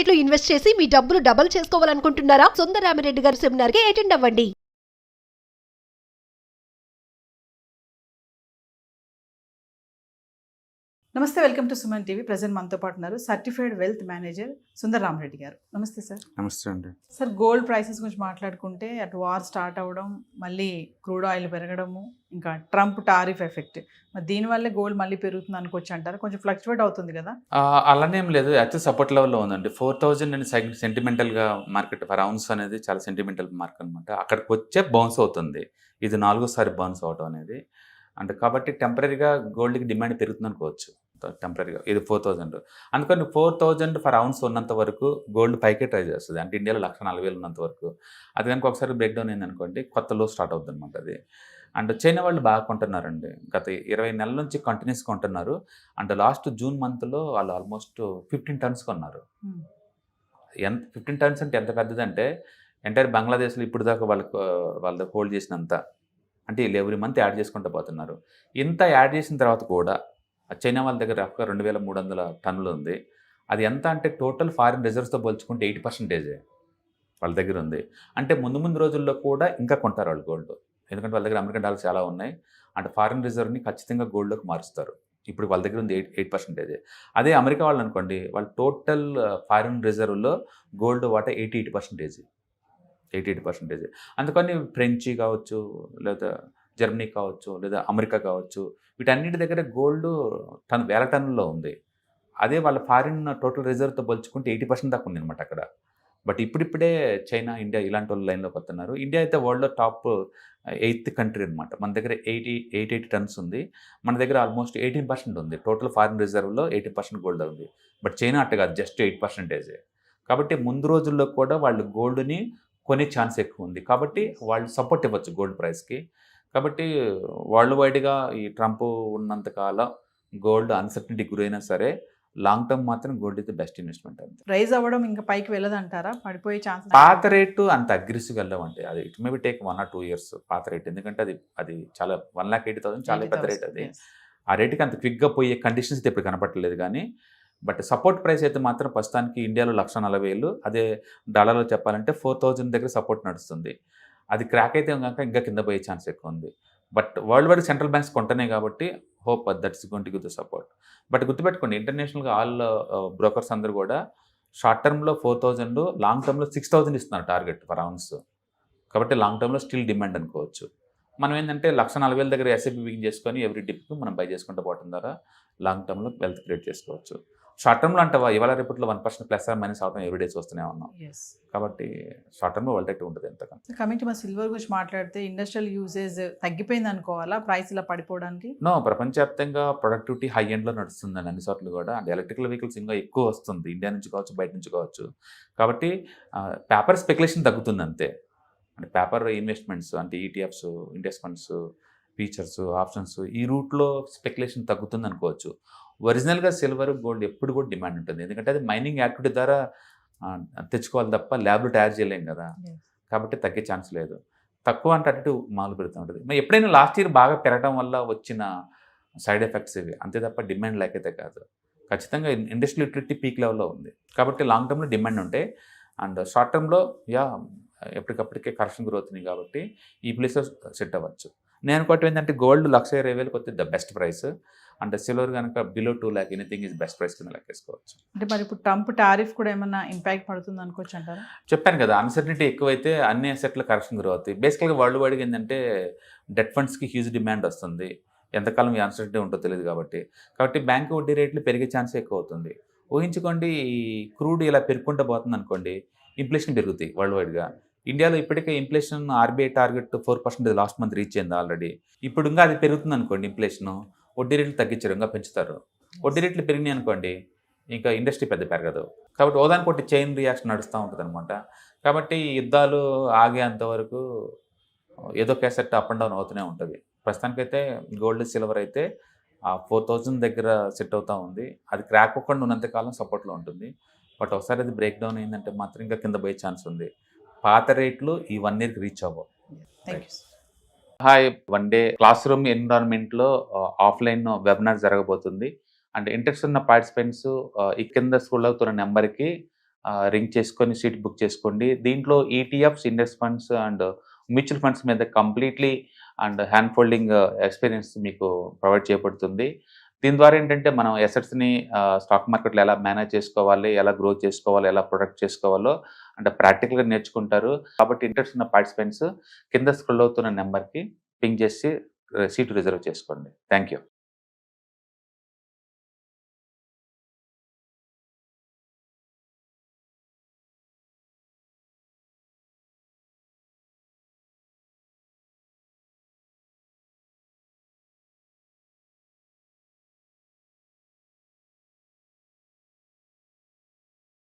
Market లో invest చేసి మీ డబ్బులు డబుల్ చేసుకోవాలనుకుంటున్నారా? సుందరరామిరెడ్డి గారి సెమినార్ కి అటెండ్ అవ్వండి. నమస్తే, welcome to Suman TV. Present మనతో పాటు ఉన్నారు certified wealth manager Sundar Rama Reddy గారు. నమస్తే సార్. నమస్తే అండి. సార్, గోల్డ్ ప్రైసెస్ గురించి మాట్లాడుకుంటే అటు వార్ స్టార్ట్ అవ్వడం, మళ్ళీ క్రూడ్ ఆయిల్ పెరగడము, ఇంకా ట్రంప్ టారిఫ్ ఎఫెక్ట్, మరి దీనివల్లే గోల్డ్ మళ్ళీ పెరుగుతుంది అనుకోవచ్చు అంటారు. కొంచెం ఫ్లక్చువేట్ అవుతుంది కదా? అలానే ఏం లేదు, అయితే సపోర్ట్ లెవెల్లో ఉందండి. 4000 అని సెంటిమెంటల్గా మార్కెట్ పర్ ఔన్స్ అనేది చాలా సెంటిమెంటల్ మార్క్ అనమాట. అక్కడికి వచ్చే బౌన్స్ అవుతుంది. ఇది 4సారి బౌన్స్ అవడం అనేది. అండ్ కాబట్టి టెంపరీగా గోల్డ్కి డిమాండ్ పెరుగుతుంది అనుకోవచ్చు. టెంపరీగా ఇది 4000. అందుకని 4000 ఫర్ ఔన్స్ ఉన్నంత వరకు గోల్డ్ పైకే ట్రై చేస్తుంది. అంటే ఇండియాలో 1,40,000 ఉన్నంత వరకు. అది కనుక ఒకసారి బ్రేక్ డౌన్ అయిందనుకోండి, కొత్త లో స్టార్ట్ అవుతుంది అనమాట అది. అండ్ చైనా వాళ్ళు బాగా కొంటున్నారండి. గత 20 నెలల నుంచి కంటిన్యూస్ కొంటున్నారు. అండ్ లాస్ట్ జూన్ మంత్లో వాళ్ళు ఆల్మోస్ట్ 15 టన్స్ కొన్నారు. ఎంత 15 టన్స్ అంటే ఎంత పెద్దదంటే ఎంటైర్ బంగ్లాదేశ్లో ఇప్పుడు దాకా వాళ్ళ హోల్డ్ చేసినంత, అంటే వీళ్ళు ఎవ్రీ మంత్ యాడ్ చేసుకుంటూ పోతున్నారు. ఇంత యాడ్ చేసిన తర్వాత కూడా చైనా వాళ్ళ దగ్గర ఒక 2,300 టన్నులు ఉంది. అది ఎంత అంటే టోటల్ ఫారిన్ రిజర్వ్స్తో పోల్చుకుంటే 80% వాళ్ళ దగ్గర ఉంది. అంటే ముందు రోజుల్లో కూడా ఇంకా కొంటారు వాళ్ళు గోల్డ్. ఎందుకంటే వాళ్ళ దగ్గర అమెరికన్ డాలర్స్ చాలా ఉన్నాయి. అంటే ఫారిన్ రిజర్వ్ని ఖచ్చితంగా గోల్డ్లోకి మారుస్తారు. ఇప్పుడు వాళ్ళ దగ్గర ఉంది 8%. అదే అమెరికా వాళ్ళు అనుకోండి, వాళ్ళ టోటల్ ఫారిన్ రిజర్వ్లో గోల్డ్ వాటా 88%. అందుకని ఫ్రెంచి కావచ్చు, లేదా జర్మనీ కావచ్చు, లేదా అమెరికా కావచ్చు, వీటన్నిటి దగ్గర గోల్డ్ వేల టన్నుల్లో ఉంది. అదే వాళ్ళ ఫారిన్ టోటల్ రిజర్వ్తో పోల్చుకుంటే 80% దాకా ఉంది అనమాట అక్కడ. బట్ ఇప్పుడిప్పుడే చైనా, ఇండియా ఇలాంటి వాళ్ళు లైన్లోకి వస్తున్నారు. ఇండియా అయితే వరల్డ్లో టాప్ 8th కంట్రీ అనమాట. మన దగ్గర 80 టన్స్ ఉంది. మన దగ్గర ఆల్మోస్ట్ 18% ఉంది. టోటల్ ఫారిన్ రిజర్వ్లో 80% గోల్డ్ ఉంది. బట్ చైనా అట్ట కాదు, జస్ట్ 8%. కాబట్టి ముందు రోజుల్లో కూడా వాళ్ళు గోల్డ్ని కొనే ఛాన్స్ ఎక్కువ ఉంది. కాబట్టి వాళ్ళు సపోర్ట్ ఇవ్వచ్చు గోల్డ్ ప్రైస్కి. కాబట్టి వరల్డ్ వైడ్గా ఈ ట్రంప్ ఉన్నంతకాలం గోల్డ్ అన్సర్టనిటీ గురైనా సరే, లాంగ్ టర్మ్ మాత్రం గోల్డ్ ఇది బెస్ట్ ఇన్వెస్ట్మెంట్. అంతే. రైజ్ అవ్వడం ఇంకా పైకి వెళ్ళదంటారా? పడిపోయే ఛాన్స్? పాత రేటు అంత అగ్రెసివ్గా వెళ్ళవండి. అది it may be take 1 or 2 years పాత రేట్. ఎందుకంటే అది చాలా 1,80,000 చాలా పెద్ద రేట్ అది. ఆ రేటుకి అంత క్విక్గా పోయే కండిషన్స్ అయితే ఇప్పుడు కనపడలేదు. కానీ బట్ సపోర్ట్ ప్రైస్ అయితే మాత్రం ప్రస్తుతానికి ఇండియాలో 1,40,000, అదే డాలర్లో చెప్పాలంటే 4,000 దగ్గర సపోర్ట్ నడుస్తుంది. అది క్రాక్ అయితే కనుక ఇంకా కింద పోయే ఛాన్స్ ఎక్కువ ఉంది. But world wide central banks కొంటున్నాయి కాబట్టి hope that's going to give the support. But గుర్తుపెట్టుకోండి, ఇంటర్నేషనల్గా ఆల్ బ్రోకర్స్ అందరూ కూడా షార్ట్ టర్మ్లో 4,000, లాంగ్ టర్మ్లో 6,000 ఇస్తున్నారు టార్గెట్ పర్ ఔన్స్. కాబట్టి లాంగ్ టర్మ్లో స్టిల్ డిమాండ్ అనుకోవచ్చు. మనం ఏంటంటే 1,40,000 దగ్గర ఎస్ఐపి బిగింగ్ చేసుకొని ఎవ్రీ డిప్కి మనం బై చేసుకుంటూ పోవడం ద్వారా లాంగ్ టర్మ్లో వెల్త్ క్రియేట్ చేసుకోవచ్చు. షార్ట్ టర్మ్లో అంటావా, ఇవాళ రేపట్లో 1% ప్లస్ ఆర్ మైనస్ అవడం ఎవ్రీ డేస్ వస్తూనే ఉన్నాం. కాబట్టి షార్ట్ టర్మ్లో వాలటైలిటీ ఉంటుంది ఎంతకంటే. కమింగ్ టు మా సిల్వర్ గురించి మాట్లాడితే, ఇండస్ట్రియల్ యూసేజ్ తగ్గిపోయింది అనుకోవాలా ప్రైస్ ఇలా పడిపోవడానికి? నో, ప్రపంచవ్యాప్తంగా ప్రొడక్టివిటీ హై ఎండ్లో నడుస్తుందండి అన్ని చోట్ల కూడా. అంటే ఎలక్ట్రికల్ వెహికల్స్ ఇంకా ఎక్కువ వస్తుంది, ఇండియా నుంచి కావచ్చు, బయట నుంచి కావచ్చు. కాబట్టి పేపర్ స్పెక్యులేషన్ తగ్గుతుంది అంతే. అంటే పేపర్ ఇన్వెస్ట్మెంట్స్ అంటే ETFs, index funds, features, options, ఈ రూట్లో స్పెక్యులేషన్ తగ్గుతుంది అనుకోవచ్చు. ఒరిజినల్గా సిల్వర్, గోల్డ్ ఎప్పుడు కూడా డిమాండ్ ఉంటుంది. ఎందుకంటే అది మైనింగ్ యాక్టివిటీ ద్వారా తెచ్చుకోవాలి తప్ప ల్యాబ్లో తయారు చేయలేం కదా. కాబట్టి తగ్గే ఛాన్స్ లేదు. తక్కువ అంటే అటు మామూలు పెరుగుతూ ఉంటుంది. మరి ఎప్పుడైనా లాస్ట్ ఇయర్ బాగా పెరగడం వల్ల వచ్చిన సైడ్ ఎఫెక్ట్స్ ఇవి, అంతే తప్ప డిమాండ్ లేకైతే కాదు. ఖచ్చితంగా ఇండస్ట్రియల్ లిటరేటీ పీక్ లెవెల్లో ఉంది. కాబట్టి లాంగ్ టర్మ్లో డిమాండ్ ఉంటాయి. అండ్ షార్ట్ టర్మ్లో ఎప్పటికప్పటికే కరెక్షన్ గ్రోత్ ఉంది. కాబట్టి ఈ ప్లేస్లో సెట్ అవ్వచ్చు. నేను అనుకోవటం ఏంటంటే గోల్డ్ 1,20,000 కొద్ది ద బెస్ట్ ప్రైస్. అంటే సిల్వర్ కనుక below 2 lakh anything is best price కింద లెక్కేసుకోవచ్చు. అంటే మరి ఇప్పుడు ట్రంప్ టారిఫ్ కూడా ఏమన్నా ఇంపాక్ట్ పడుతుంది అనుకోవచ్చు అంటారా? చెప్పాను కదా, అన్సర్టనిటీ ఎక్కువైతే అన్ని అసెట్ల కరెక్షన్ గ్రో అవుతాయి. బేసికల్గా వరల్డ్ వైడ్గా ఏంటంటే డెట్ ఫండ్స్కి హ్యూజ్ డిమాండ్ వస్తుంది. ఎంతకాలం ఈ అన్సర్టనిటీ ఉంటుందో తెలియదు కాబట్టి బ్యాంకు వడ్డీ రేట్లు పెరిగే ఛాన్స్ ఎక్కువ అవుతుంది. ఊహించుకోండి, ఈ క్రూడ్ ఇలా పెరుగుకుంటూ పోతుంది అనుకోండి, ఇన్ఫ్లేషన్ పెరుగుతాయి వరల్డ్ వైడ్గా. ఇండియాలో ఇప్పటికే inflation RBI target 4% last month reach అయింది ఆల్రెడీ. ఇప్పుడు ఇంకా అది పెరుగుతుంది అనుకోండి, ఇన్ఫ్లేషను వడ్డీ రేట్లు తగ్గించారు, ఇంకా పెంచుతారు. వడ్డీ రేట్లు పెరిగినాయి అనుకోండి, ఇంకా ఇండస్ట్రీ పెద్ద పెరగదు. కాబట్టి ఓదానికి ఒకటి చైన్ రియాక్షన్ నడుస్తూ ఉంటుంది అనమాట. కాబట్టి యుద్ధాలు ఆగేంత వరకు ఏదో ఒక అసెట్ అప్ అండ్ డౌన్ అవుతూనే ఉంటుంది. ప్రస్తుతానికైతే గోల్డ్, సిల్వర్ అయితే 4,000 దగ్గర సెట్ అవుతూ ఉంది. అది క్రాక్ అవ్వకుండా ఉన్నంతకాలం సపోర్ట్లో ఉంటుంది. బట్ ఒకసారి అది బ్రేక్ డౌన్ అయిందంటే మాత్రం ఇంకా కింద పోయే ఛాన్స్ ఉంది. పాత రేట్లు ఈ 1 yearకి రీచ్ అవ్వవు. హాయ్, 1 day క్లాస్ రూమ్ ఎన్విరాన్మెంట్లో ఆఫ్లైన్ వెబినార్ జరగబోతుంది. అండ్ ఇంట్రెస్ట్ ఉన్న పార్టిసిపెంట్స్ ఈ కింద స్క్రోల్ అవుతున్న నెంబర్కి రింగ్ చేసుకొని సీట్ బుక్ చేసుకోండి. దీంట్లో ETFs, index funds and mutual funds మీద completely and hand holding experience మీకు ప్రొవైడ్ చేయబడుతుంది. దీని ద్వారా ఏంటంటే మనం అసెట్స్‌ని స్టాక్ మార్కెట్‌లో ఎలా మేనేజ్ చేసుకోవాలి, ఎలా గ్రో చేసుకోవాలి, ఎలా ప్రొటెక్ట్ చేసుకోవాలో అంటే ప్రాక్టికల్‌గా నేర్చుకుంటారు. కాబట్టి ఇంట్రెస్ట్ ఉన్న పార్టిసిపెంట్స్ కింద స్క్రోల్ అవుతున్న నెంబర్‌కి పింగ్ చేసి సీట్ రిజర్వ్ చేసుకోండి. Thank you.